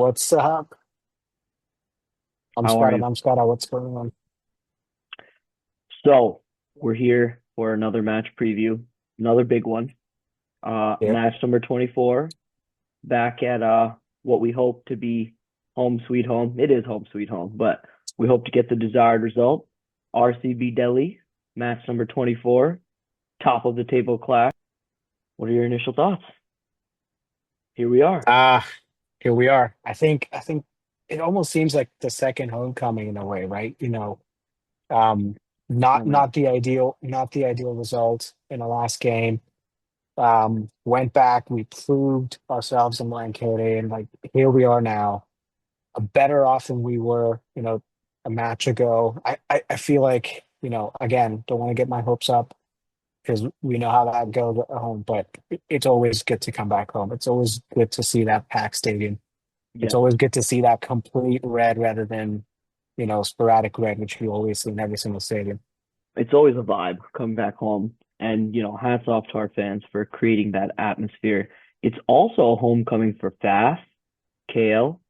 What's up? I'm How are Scott. you? I'm Scott. What's going on? So we're here for another match preview, another big one. Yep. Match number 24, back at what we hope to be home sweet home. It is home sweet home, but we hope to get the desired result. RCB Delhi, match number 24, top of the table clash. What are your initial thoughts? Here we are. Uh, Here we are. I think it almost seems like the second homecoming in a way, right? Um, Oh not man. the ideal result in the last game. Went back, we proved ourselves in Lankere, and like here we are now, better off than we were, a match ago. I feel like, again, don't want to get my hopes up because we know how that goes at home. But it's always good to come back home. It's always good to see that packed stadium. It's Yes. always good to see that complete red rather than, sporadic red, which you always see in every single stadium. It's always a vibe coming back home. And, hats off to our fans for creating that atmosphere. It's also a homecoming for Faf, Kale.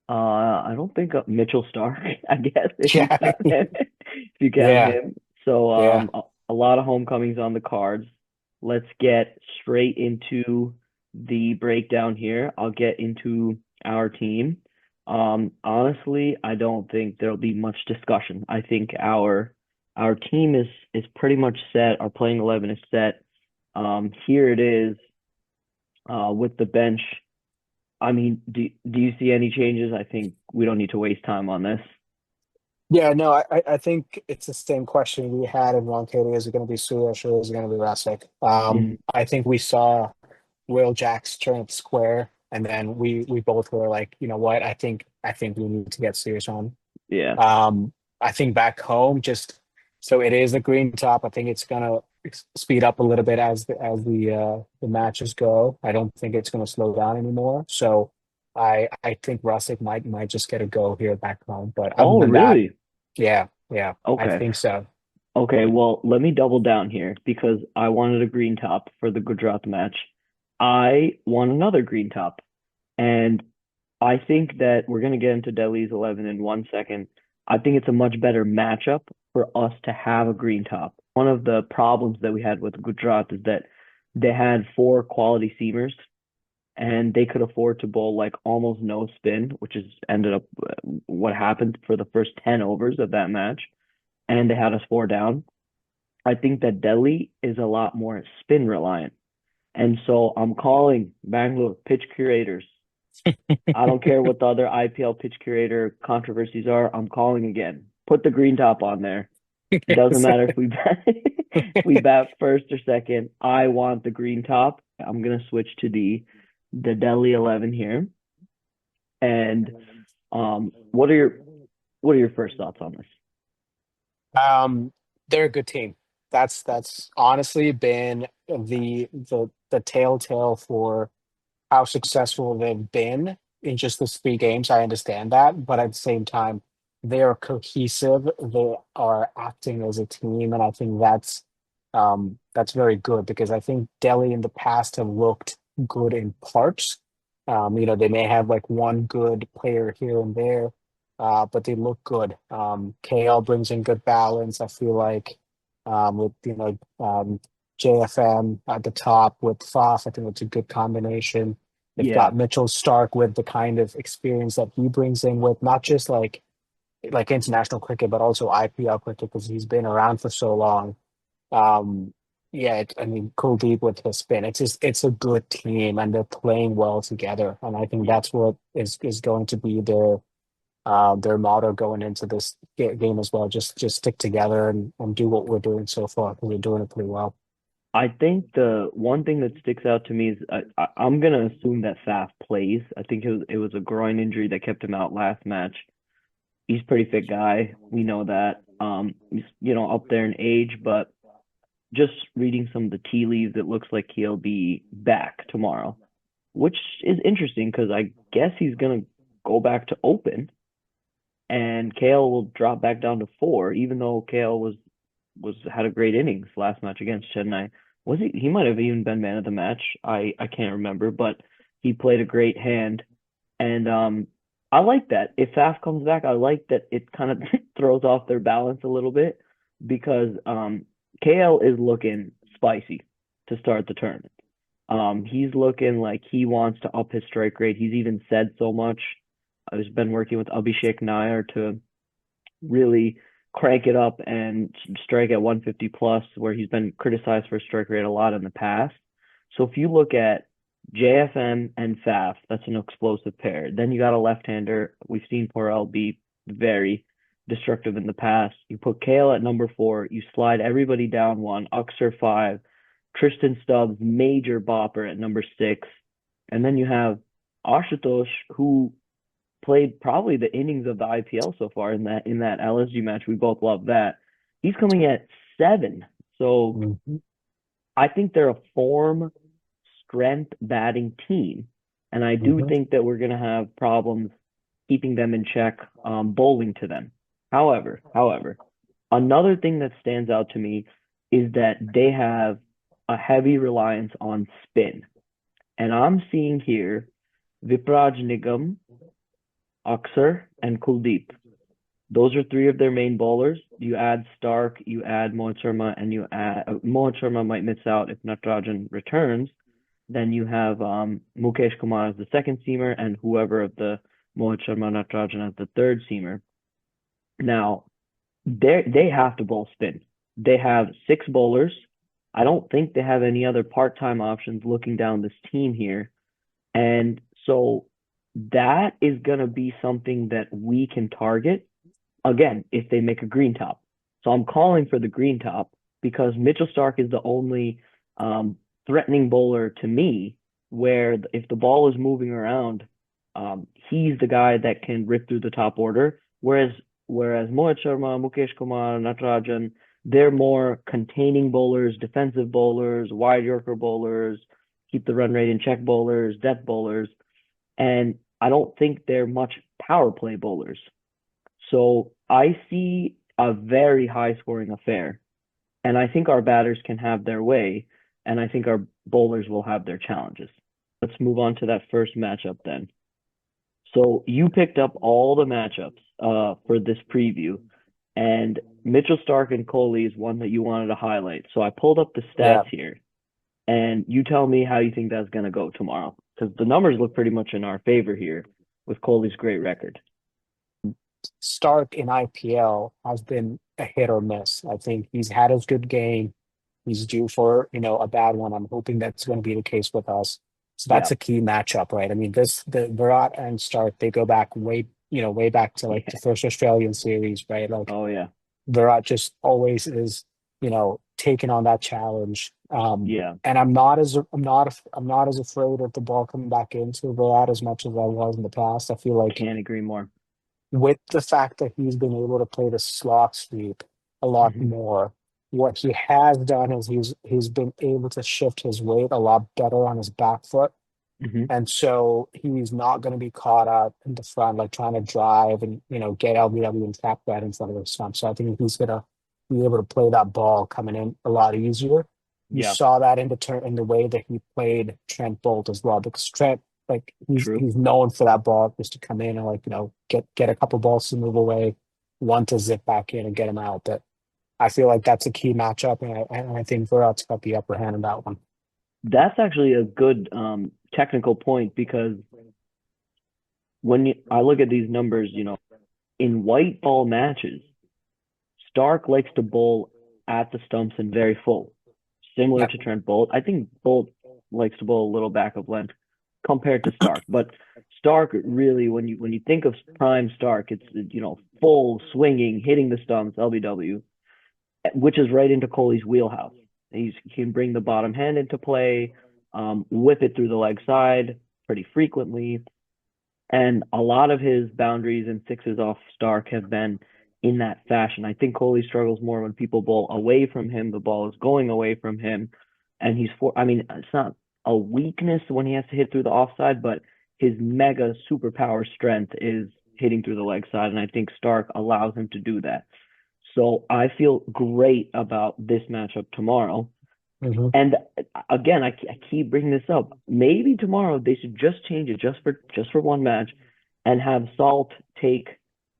I don't think Mitchell Stark, I guess, if you Yeah, count him, if you count yeah, him. So yeah. a lot of homecomings on the cards. Let's get straight into the breakdown here. I'll get into our team. Honestly, I don't think there'll be much discussion. I think our team is pretty much set. Our playing 11 is set. Here it is with the bench. I mean, do you see any changes? I think we don't need to waste time on this. Yeah, no, I think it's the same question we had in Ron Katie. Is it going to be Suresh or is it going to be Rasic? Mhm. I think we saw Will Jacks turn it square, and then we both were like, you know what? I think we need to get serious on. Yeah. Um, I think back home, just so it is a green top. I think it's gonna speed up a little bit as the matches go. I don't think it's gonna slow down anymore. So I think Rasic might just get a go here back home. But other Oh, than that, really? yeah, yeah, I Okay. think so. Okay. Well, let me double down here because I wanted a green top for the Gujarat match. I want another green top. And I think that we're going to get into Delhi's 11 in 1 second. I think it's a much better matchup for us to have a green top. One of the problems that we had with Gujarat is that they had four quality seamers and they could afford to bowl like almost no spin, which is ended up what happened for the first 10 overs of that match. And they had us four down. I think that Delhi is a lot more spin reliant. And so I'm calling Bangalore pitch curators. I don't care what the other IPL pitch curator controversies are. I'm calling again. Put the green top on there. Doesn't matter if we bat, if we bat first or second. I want the green top. I'm gonna switch to the Delhi 11 here. And what are your first thoughts on this? Um, they're a good team. That's honestly been the telltale for how successful they've been in just the 3 games. I understand that, but at the same time, they are cohesive. They are acting as a team, and I think that's very good because I think Delhi in the past have looked good in parts. They may have like one good player here and there, but they look good. KL brings in good balance. I feel like with JFM at the top with Faf, I think it's a good combination. They've Yeah, got Mitchell Stark with the kind of experience that he brings in with not just like international cricket, but also IPL cricket because he's been around for so long. Um, yeah, I mean Kuldeep with his spin. It's a good team and they're playing well together. And I think that's what is going to be their motto going into this game as well. Just stick together and do what we're doing so far because we're doing it pretty well. I think the one thing that sticks out to me is I'm gonna assume that Faf plays. I think it was a groin injury that kept him out last match. He's a pretty fit guy. We know that. He's up there in age, but just reading some of the tea leaves, it looks like he'll be back tomorrow, which is interesting because I guess he's gonna go back to open, and Kale will drop back down to four, even though Kale was had a great innings last match against Chennai. Was he? He might have even been man of the match. I can't remember, but he played a great hand. And I like that. If Faf comes back, I like that it kind of throws off their balance a little bit because KL is looking spicy to start the tournament. He's looking like he wants to up his strike rate. He's even said so much. I've been working with Abhishek Nair to really crank it up and strike at 150 plus, where he's been criticized for strike rate a lot in the past. So if you look at JFM and Faf, that's an explosive pair. Then you got a left-hander. We've seen Porel be very destructive in the past. You put Kale at number 4. You slide everybody down one. Uxer 5. Tristan Stubbs, major bopper at number 6. And then you have Ashutosh, who played probably the innings of the IPL so far in that LSG match. We both love that. He's coming at 7. So Mhm. I think they're a form strength batting team. And I do Mhm. think that we're going to have problems keeping them in check, bowling to them. However, another thing that stands out to me is that they have a heavy reliance on spin. And I'm seeing here Vipraj Nigam, Aksar, and Kuldeep. Those are 3 of their main bowlers. You add Starc, you add Mohit Sharma, and you add Mohit Sharma might miss out if Natarajan returns. Then you have Mukesh Kumar as the second seamer, and whoever of the Mohit Sharma Natarajan as the third seamer. Now, they have to bowl spin. They have 6 bowlers. I don't think they have any other part-time options looking down this team here. And so that is going to be something that we can target again if they make a green top. So I'm calling for the green top because Mitchell Starc is the only threatening bowler to me where if the ball is moving around, he's the guy that can rip through the top order. Whereas Mohit Sharma, Mukesh Kumar, Natarajan, they're more containing bowlers, defensive bowlers, wide Yorker bowlers, keep the run rate in check bowlers, death bowlers, and I don't think they're much power play bowlers. So I see a very high scoring affair, and I think our batters can have their way, and I think our bowlers will have their challenges. Let's move on to that first matchup then. So you picked up all the matchups for this preview, and Mitchell Starc and Kohli is one that you wanted to highlight. So I pulled up the Yeah. stats here, and you tell me how you think that's going to go tomorrow, because the numbers look pretty much in our favor here with Kohli's great record. Stark in IPL has been a hit or miss. I think he's had his good game. He's due for, a bad one. I'm hoping that's going to be the case with us. So Yeah, that's a key matchup, right? I mean, the Virat and Stark, they go back way back to like the yeah, first Australian series, right? Like oh yeah, Virat just always is, taking on that challenge. yeah. And I'm not as afraid of the ball coming back into Virat as much as I was in the past. I feel like Can't agree more. with the fact that he's been able to play the slot sweep a lot Hmm. more, what he has done is he's been able to shift his weight a lot better on his back foot. Hmm. And so he's not going to be caught out in the front, like trying to drive and, get LBW and trap that in front of his stump. So I think he's going to be able to play that ball coming in a lot easier. You Yeah, saw that in the way that he played Trent Bolt as well, because Trent, like true. he's known for that ball just to come in and like, get a couple balls to move away, one to zip back in and get him out. But I feel like that's a key matchup, and I think Virat's got the upper hand in that one. That's actually a good technical point because I look at these numbers, in white ball matches, Stark likes to bowl at the stumps and very full, similar Yeah. to Trent Bolt. I think Bolt likes to bowl a little back of length compared to Stark, but Stark really, when you think of prime Stark, it's full swinging, hitting the stumps, LBW, which is right into Kohli's wheelhouse. He can bring the bottom hand into play, whip it through the leg side pretty frequently. And a lot of his boundaries and sixes off Stark have been in that fashion. I think Kohli struggles more when people bowl away from him. The ball is going away from him. And I mean, it's not a weakness when he has to hit through the offside, but his mega superpower strength is hitting through the leg side. And I think Stark allows him to do that. So I feel great about this matchup tomorrow. Hmm. And again, I keep bringing this up. Maybe tomorrow they should just change it just for one match, and have Salt take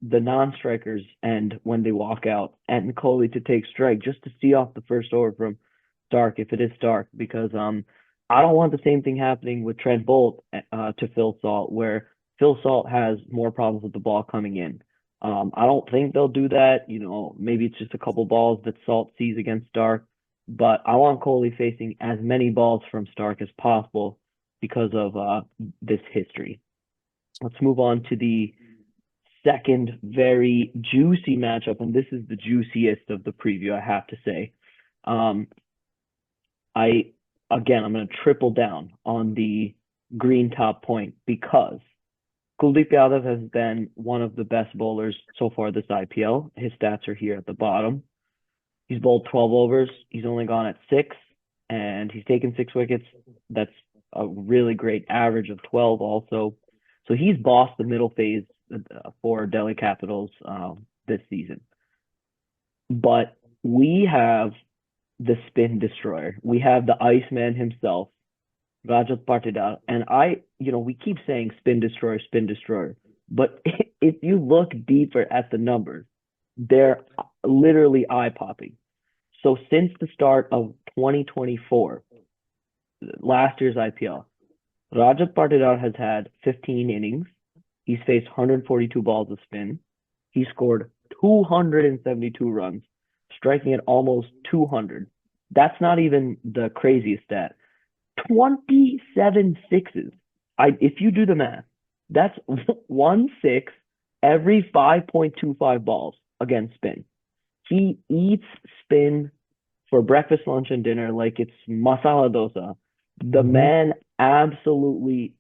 the non-strikers and when they walk out, and Kohli to take strike just to see off the first over from Starc if it is Starc, because I don't want the same thing happening with Trent Bolt to Phil Salt, where Phil Salt has more problems with the ball coming in. I don't think they'll do that. Maybe it's just a couple balls that Salt sees against Starc, but I want Kohli facing as many balls from Starc as possible because of this history. Let's move on to the second very juicy matchup, and this is the juiciest of the preview, I have to say. Um, I I'm going to triple down on the green top point because Kuldeep Yadav has been one of the best bowlers so far this IPL. His stats are here at the bottom. He's bowled 12 overs. He's only gone at six, and he's taken 6 wickets. That's a really great average of 12 also. So he's bossed the middle phase for Delhi Capitals this season. But we have the spin destroyer. We have the Iceman himself, Rajat Patidar. And we keep saying spin destroyer. But if you look deeper at the numbers, they're literally eye popping. So since the start of 2024, last year's IPL, Rajat Patidar has had 15 innings. He's faced 142 balls of spin. He scored 272 runs, striking at almost 200. That's not even the craziest stat. 27 sixes. If you do the math, that's 1 6 every 5.25 balls against spin. He eats spin for breakfast, lunch, and dinner like it's masala dosa. The Hmm. man absolutely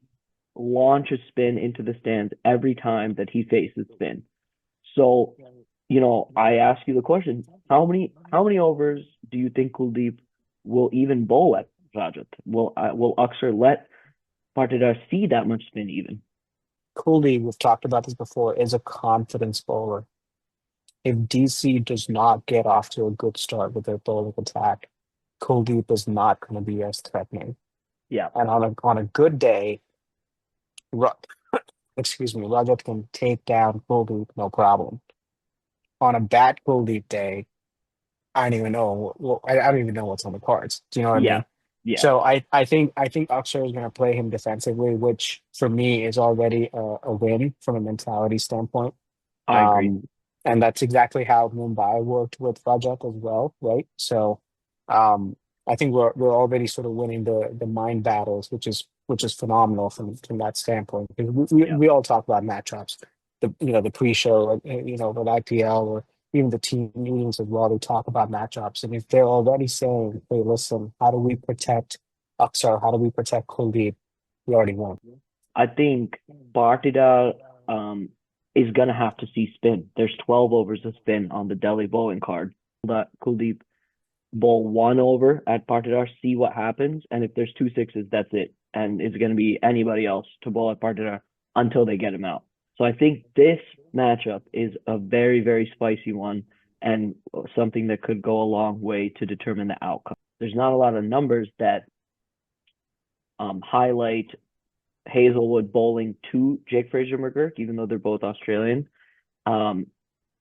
launches spin into the stands every time that he faces spin. So, I ask you the question: how many overs do you think Kuldeep will even bowl at Rajat? Will Aksar let Patidar see that much spin even? Cooley, we've talked about this before, is a confidence bowler. If DC does not get off to a good start with their bowling attack, Kuldeep is not going to be as threatening. Yeah, And on a good day, Ru- excuse me, Rajat can take down Kuldeep no problem. On a bad Kuldeep day, I don't even know. Well, I don't even know what's on the cards. Do you know what I yeah, mean? yeah. So I think Aksar is going to play him defensively, which for me is already a win from a mentality standpoint. I agree. Um, and that's exactly how Mumbai worked with Rajat as well, right? So um, I think we're already sort of winning the mind battles, which is phenomenal from that standpoint. Because Yeah, we all talk about matchups, the pre-show, with IPL or even the team meetings as well. They talk about matchups, and if they're already saying, "Hey, listen, how do we protect Aksar? How do we protect Kuldeep?" We already won. I think Partida is gonna have to see spin. There's 12 overs of spin on the Delhi bowling card. Let Kuldeep bowl 1 over at Partidar, see what happens, and if there's 2 6s, that's it. And it's gonna be anybody else to bowl at Partidar until they get him out. So I think this matchup is a very, very spicy one, and something that could go a long way to determine the outcome. There's not a lot of numbers that highlight Hazlewood bowling to Jake Fraser McGurk, even though they're both Australian. Um,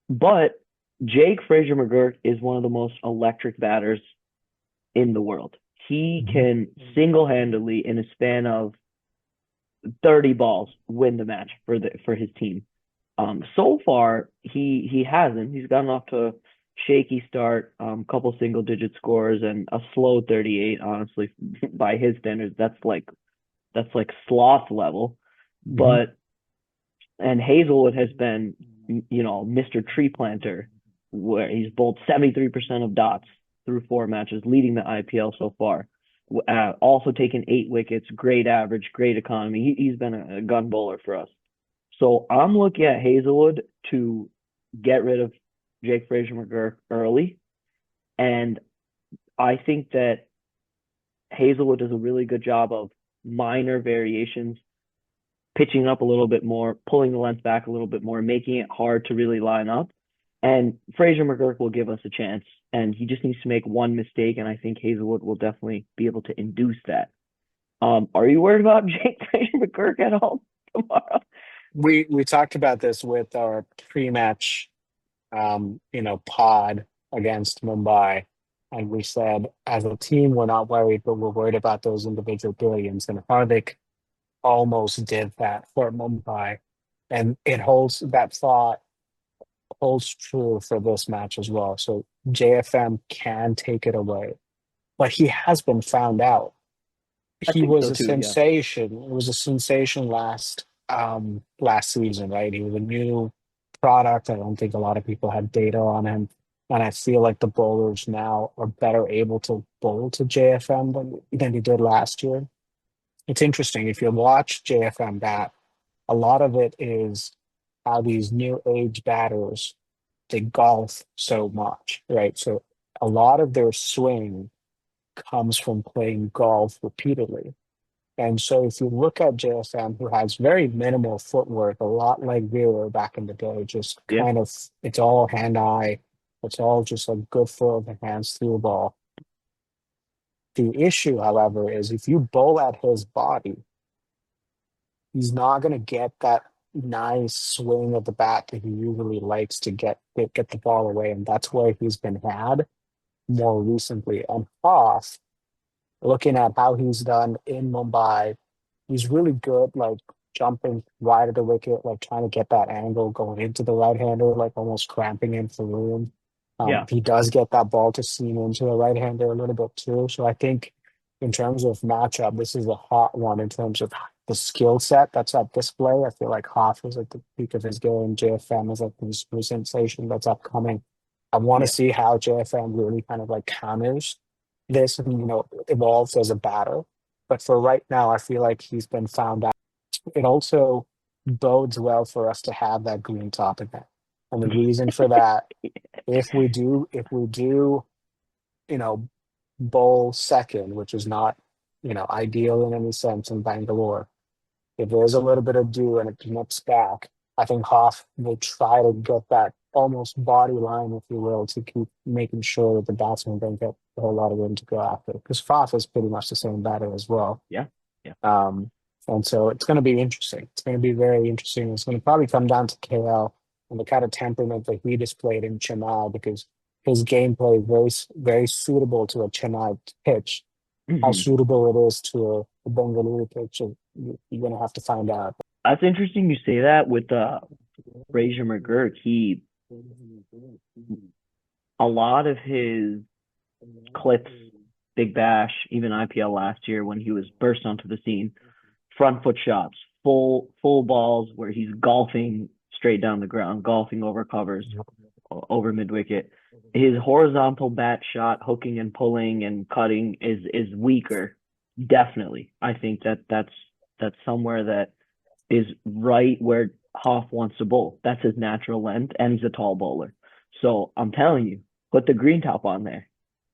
but Jake Fraser McGurk is one of the most electric batters in the world. He Mhm. can single handedly, in a span of 30 balls, win the match for his team. So far, he hasn't. He's gotten off to a shaky start, couple single digit scores, and a slow 38. Honestly, by his standards, that's like sloth level. Mhm. But and Hazelwood has been, Mr. Tree Planter, where he's bowled 73% of dots through 4 matches, leading the IPL so far. Also taken 8 wickets, great average, great economy. He's been a gun bowler for us. So I'm looking at Hazelwood to get rid of Jake Fraser McGurk early. And I think that Hazelwood does a really good job of minor variations, pitching up a little bit more, pulling the length back a little bit more, making it hard to really line up. And Fraser McGurk will give us a chance, and he just needs to make one mistake, and I think Hazlewood will definitely be able to induce that. Are you worried about Jake Fraser McGurk at all tomorrow? We talked about this with our pre-match pod against Mumbai. And we said, as a team, we're not worried, but we're worried about those individual billions. And Hardik almost did that for Mumbai. And that thought holds true for this match as well. So JFM can take it away, but he has been found out. I He think was so a too. Yeah, sensation. It was a sensation last season, right? He was a new product. I don't think a lot of people had data on him. And I feel like the bowlers now are better able to bowl to JFM than he did last year. It's interesting. If you watch JFM bat, a lot of it is how these new age batters they golf so much, right? So a lot of their swing comes from playing golf repeatedly. And so if you look at JSM, who has very minimal footwork, a lot like Vera back in the day, just yeah, kind of it's all hand eye, it's all just a good flow of the hands through the ball. The issue, however, is if you bowl at his body, he's not going to get that nice swing of the bat that he usually likes to get the ball away, and that's where he's been had more recently. And Hoff, looking at how he's done in Mumbai, he's really good, like jumping wide of the wicket, like trying to get that angle going into the right hander, like almost cramping in for room. yeah. He does get that ball to seam into the right hander a little bit too. So I think in terms of matchup, this is a hot one in terms of the skill set that's at display. I feel like Hoff is at the peak of his game. JFM is like this new sensation that's upcoming. I want to Yeah. see how JFM really kind of like counters this and evolves as a batter. But for right now, I feel like he's been found out. It also bodes well for us to have that green top again. And the reason for that, if we do, you know, bowl second, which is not, ideal in any sense in Bangalore, if there's a little bit of dew and it nips back, I think Hoff will try to get that almost body line, if you will, to keep making sure that the batsman don't get a whole lot of room to go after. Because Hoff is pretty much the same batter as well. Yeah. Yeah. Um, and so it's going to be interesting. It's going to be very interesting. It's going to probably come down to KL and the kind of temperament that he displayed in Chennai because his gameplay is very suitable to a Chennai pitch. How Hmm. suitable it is to a Bengaluru pitch, you're going to have to find out. That's interesting you say that with Fraser McGurk. A lot of his clips, Big Bash, even IPL last year when he was burst onto the scene, front foot shots, full balls where he's golfing straight down the ground, golfing over covers, over mid wicket. His horizontal bat shot, hooking and pulling and cutting is weaker. Definitely, I think that's somewhere that is right where Hoff wants to bowl. That's his natural length, and he's a tall bowler. So I'm telling you, put the green top on there.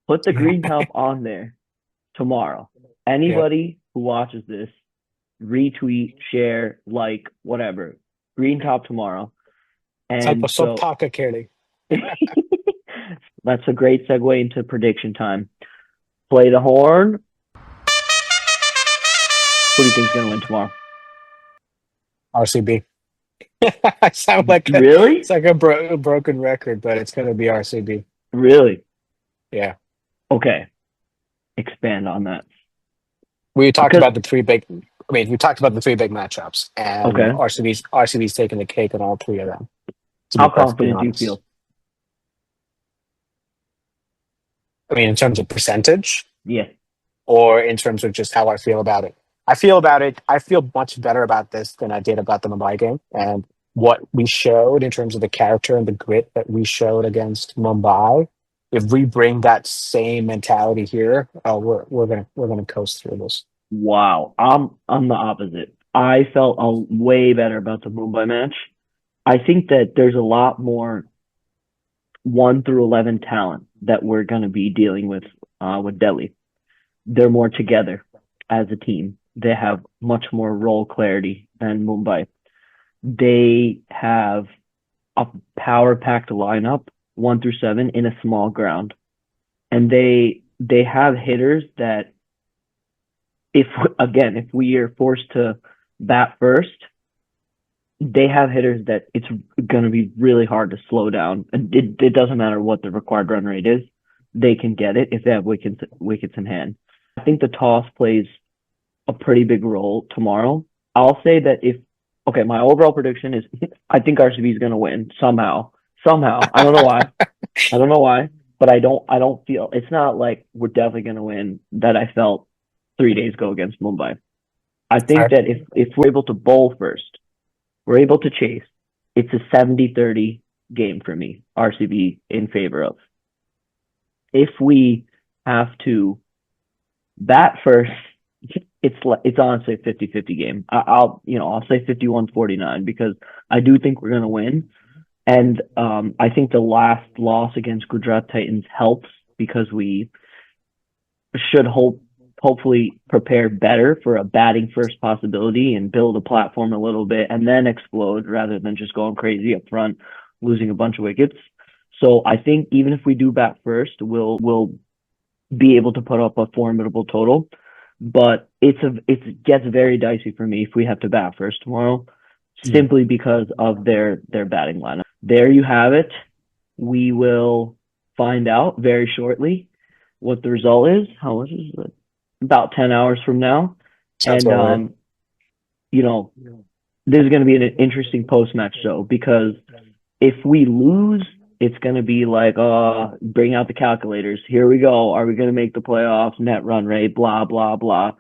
Put the green top on there tomorrow. Yeah. Anybody who watches this, retweet, share, like, whatever. Green top tomorrow. And So so Paka Kelly. that's a great segue into prediction time. Play the horn. Who do you think is going to win tomorrow? RCB. I sound like it's Really? like a broken record, but it's going to be RCB. Really? Yeah. Okay. Expand on that. We talked Because, about the three big. I mean, we talked about the three big matchups, and okay. RCB's taking the cake on all three of them. To be How perfectly confident do you honest, feel? I mean, in terms of percentage, Yeah. or in terms of just how I feel about it. I feel about it. I feel much better about this than I did about the Mumbai game, and what we showed in terms of the character and the grit that we showed against Mumbai. If we bring that same mentality here, we're gonna coast through this. Wow. I'm the opposite. I felt way better about the Mumbai match. I think that there's a lot more 1 through 11 talent that we're going to be dealing with Delhi. They're more together as a team. They have much more role clarity than Mumbai. They have a power-packed lineup, 1 through 7, in a small ground. And they have hitters that, if we are forced to bat first, they have hitters that it's going to be really hard to slow down. It doesn't matter what the required run rate is. They can get it if they have wickets in hand. I think the toss plays a pretty big role tomorrow. I'll say that my overall prediction is I think RCB is going to win somehow. I don't know why, but I don't feel, it's not like we're definitely going to win that I felt 3 days ago against Mumbai. I think that if we're able to bowl first, we're able to chase, it's a 70-30 game for me, RCB in favor of. If we have to bat first, it's honestly a 50-50 game. I'll say 51-49 because I do think we're going to win. And I think the last loss against Gujarat Titans helps because we should hopefully prepare better for a batting first possibility and build a platform a little bit and then explode rather than just going crazy up front, losing a bunch of wickets. So I think even if we do bat first, we'll be able to put up a formidable total. But it gets very dicey for me if we have to bat first tomorrow, simply because of their batting lineup. There you have it. We will find out very shortly what the result is. How much is it? About 10 hours from now. Sounds and this is going to be an interesting post-match show because if we lose, it's going to be like, bring out the calculators. Here we go. Are we going to make the playoffs? Net run rate, blah, blah, blah.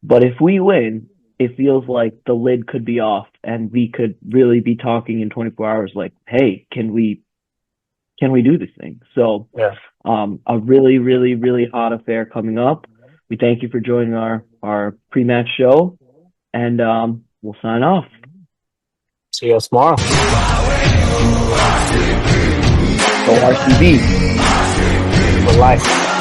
But if we win, it feels like the lid could be off and we could really be talking in 24 hours like, hey, can we do this thing? So a really, really, really hot affair coming up. We thank you for joining our pre-match show, and we'll sign off. See you tomorrow. Go RCB. For life.